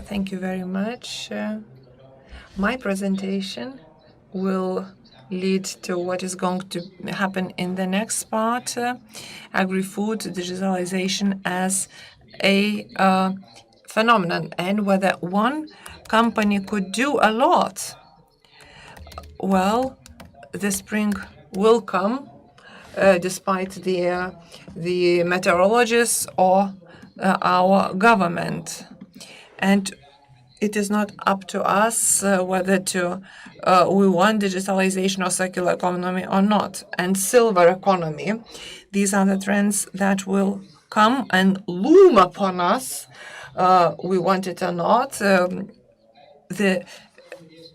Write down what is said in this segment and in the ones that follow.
Thank you very much. My presentation will lead to what is going to happen in the next part, agri-food digitalization as a phenomenon, and whether one company could do a lot. Well, the spring will come despite the meteorologists or our government. And it is not up to us whether we want digitalization or circular economy or not. And silver economy, these are the trends that will come and loom upon us, we want it or not. The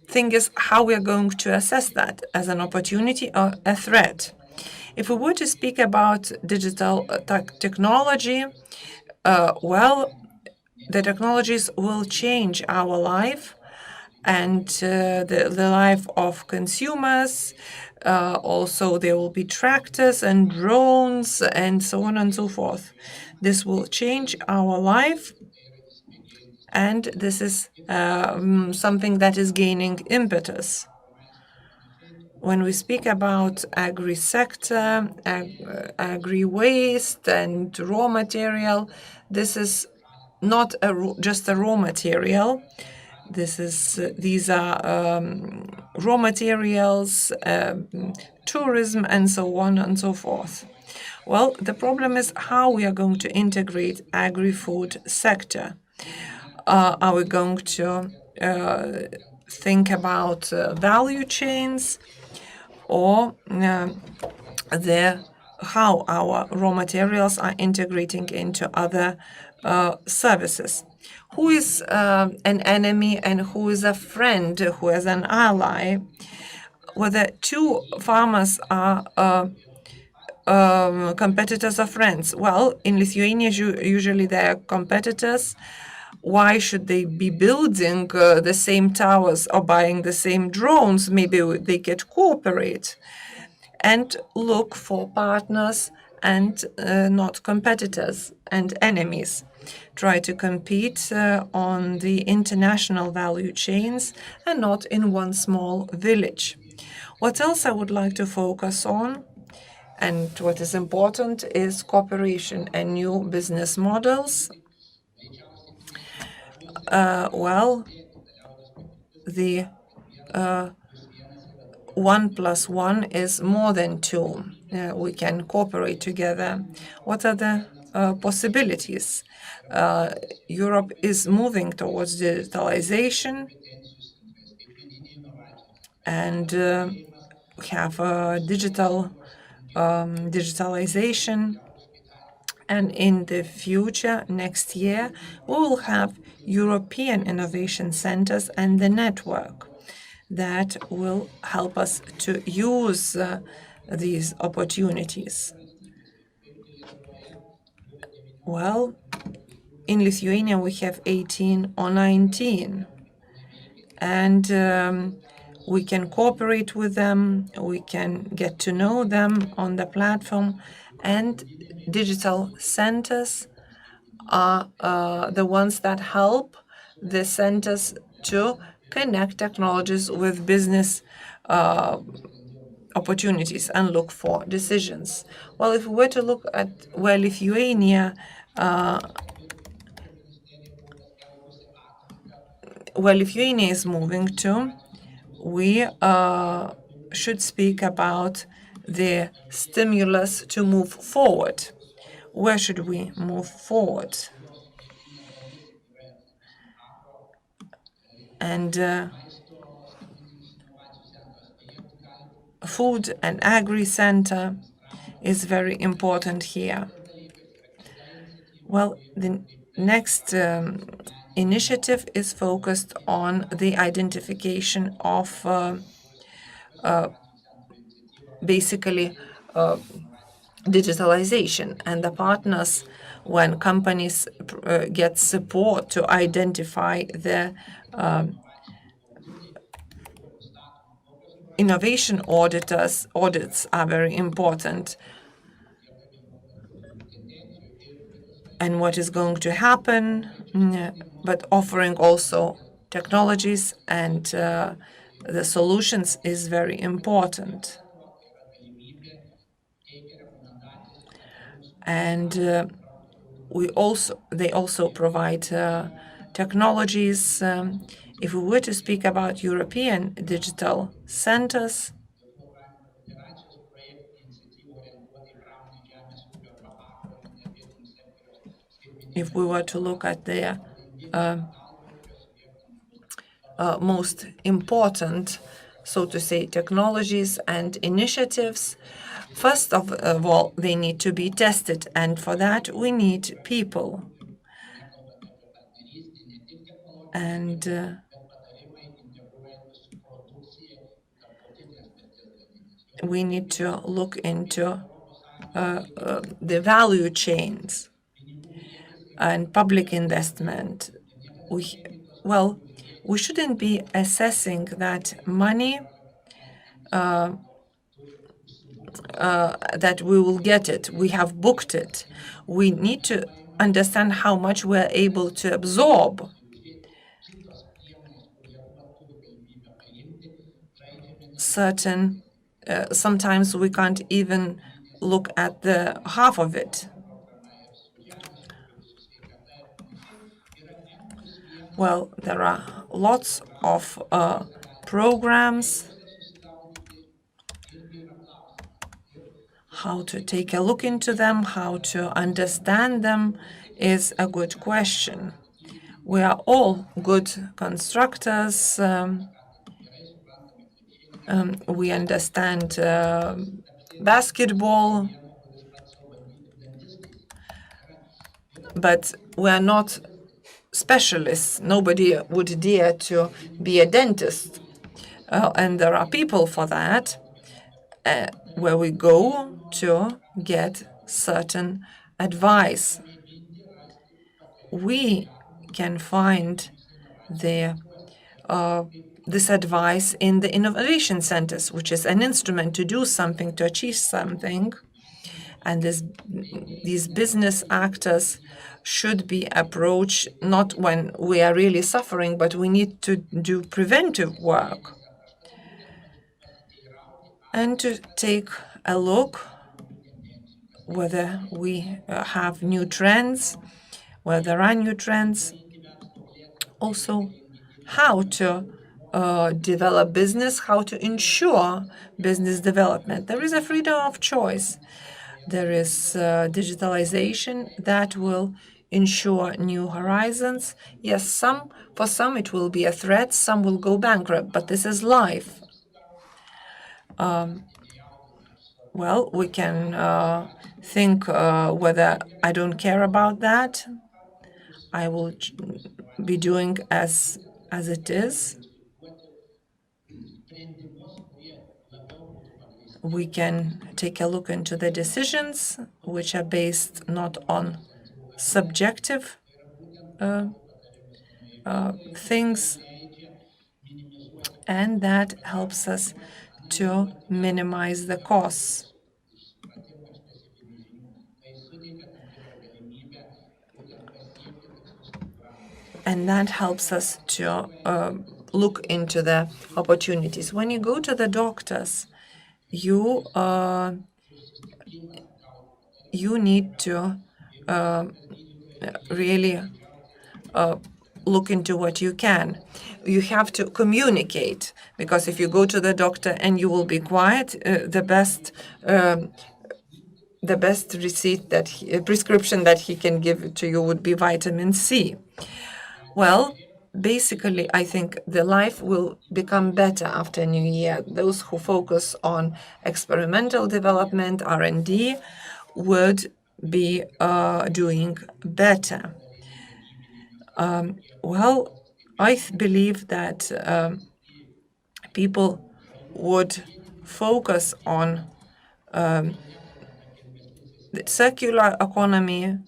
thing is how we are going to assess that as an opportunity or a threat. If we were to speak about digital technology, well, the technologies will change our life and the life of consumers. Also, there will be tractors and drones and so on and so forth. This will change our life, and this is something that is gaining impetus. When we speak about agri-sector, agri-waste and raw material, this is not just a raw material. These are raw materials, tourism, and so on and so forth. Well, the problem is how we are going to integrate agri-food sector. Are we going to think about value chains, or how our raw materials are integrating into other services? Who is an enemy and who is a friend, who is an ally? Whether two farmers are competitors or friends? Well, in Lithuania, usually they are competitors. Why should they be building the same towers or buying the same drones? Maybe they could cooperate and look for partners and not competitors and enemies. Try to compete on the international value chains and not in one small village. What else I would like to focus on, and what is important, is cooperation and new business models. Well, the 1 + 1 is more than 2. We can cooperate together. What are the possibilities? Europe is moving towards digitalization, and we have digitalization. And in the future, next year, we will have European innovation centers and the network that will help us to use these opportunities. Well, in Lithuania, we have 18 or 19, and we can cooperate with them, we can get to know them on the platform, and digital centers are the ones that help the centers to connect technologies with business opportunities and look for decisions. Well, if we were to look at where Lithuania is moving to, we should speak about the stimulus to move forward. Where should we move forward? And food and agri-center is very important here. Well, the next initiative is focused on the identification of basically digitalization, and the partners, when companies get support to identify the innovation audits are very important. and what is going to happen, but offering also technologies and the solutions is very important. And they also provide technologies. If we were to speak about European digital centers, if we were to look at their most important, so to say, technologies and initiatives, first of all, they need to be tested, and for that we need people. And we need to look into the value chains and public investment. We shouldn't be assessing that money that we will get it. We have booked it. We need to understand how much we're able to absorb. Sometimes we can't even look at the half of it. Well, there are lots of programs. How to take a look into them, how to understand them is a good question. We are all good constructors. We understand basketball, but we are not specialists. Nobody would dare to be a dentist. And there are people for that, where we go to get certain advice. We can find this advice in the innovation centers, which is an instrument to do something, to achieve something. And these business actors should be approached not when we are really suffering, but we need to do preventive work and to take a look whether we have new trends, whether there are new trends. Also, how to develop business, how to ensure business development. There is a freedom of choice. There is digitalization that will ensure new horizons. Yes, for some it will be a threat, some will go bankrupt, but this is life. Well, we can think whether I don't care about that. I will be doing as it is. We can take a look into the decisions, which are based not on subjective things, and that helps us to minimize the costs. And that helps us to look into the opportunities. When you go to the doctors, you need to really look into what you can. You have to communicate, because if you go to the doctor and you will be quiet, the best prescription that he can give to you would be vitamin C. Well, basically, I think the life will become better after New Year. Those who focus on experimental development, R&D, would be doing better. Well, I believe that people would focus on the circular economy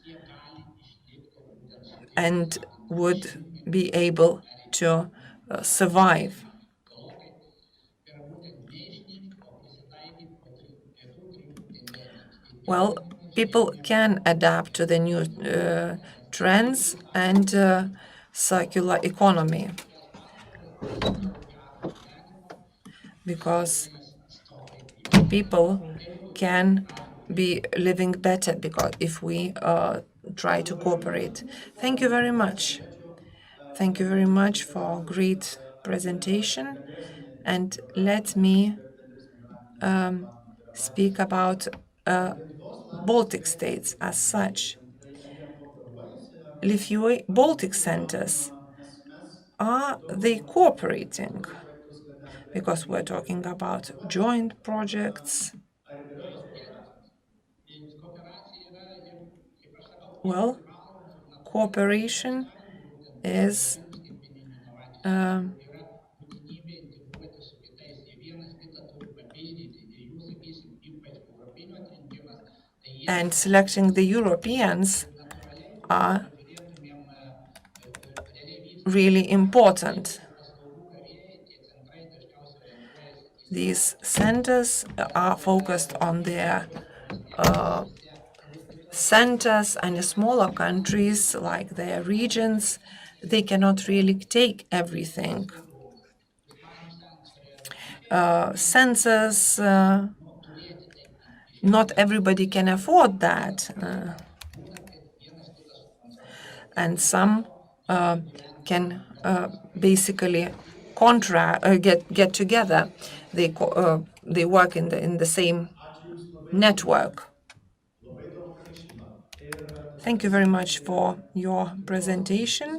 and would be able to survive. Well, people can adapt to the new trends and circular economy, because people can be living better because if we try to cooperate. Thank you very much. Thank you very much for great presentation. And let me speak about Baltic states as such. Baltic centers, are they cooperating? Because we're talking about joint projects. Well, cooperation is and selecting the Europeans are really important. These centers are focused on their centers, and in smaller countries, like their regions, they cannot really take everything. Census, not everybody can afford that. And some can basically get together. They work in the same network. Thank you very much for your presentation.